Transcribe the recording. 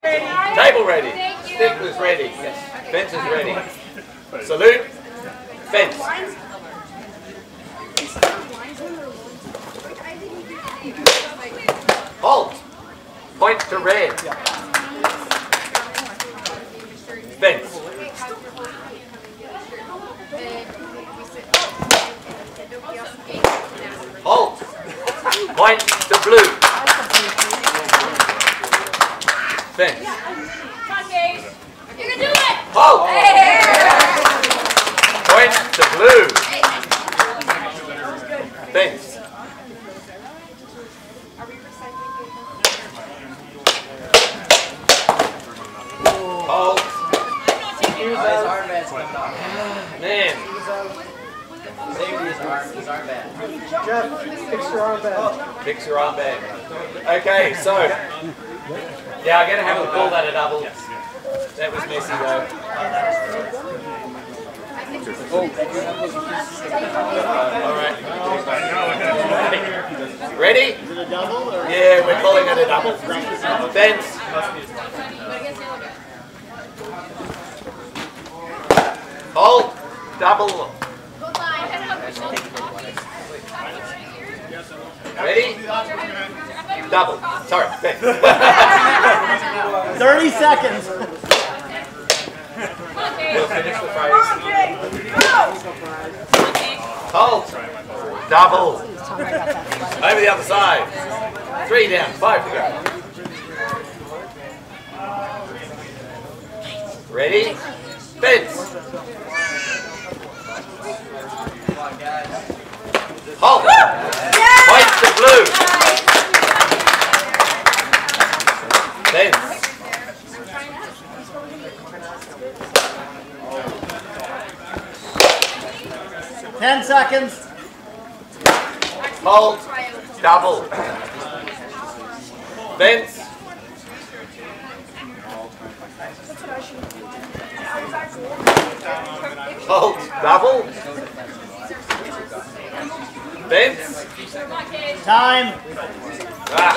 Table ready. Stick was ready. Fence is ready. Salute. Fence. Halt. Point to red. Fence. Halt. Point to blue. Fence. You can do it! Halt. Point to blue. Fence. Halt. Man. His armband. Jeff, fix your armband. Fix your armband. Okay, so. Yeah, I'm going to have to call that a double. That was messy though. Alright. Ready? Is it a double? Or? Yeah, we're calling it a double. Fence. Hold. Double. Ready? Double. Sorry. Fence. 30 seconds. We'll finish the phrase. Hold. Double. Over the other side. 3 down. 5 to go. Ready? Fence. Hold. White to blue. Fence. 10 seconds. Hold. Double. Fence. Hold. Double. Fence. Time. Ah.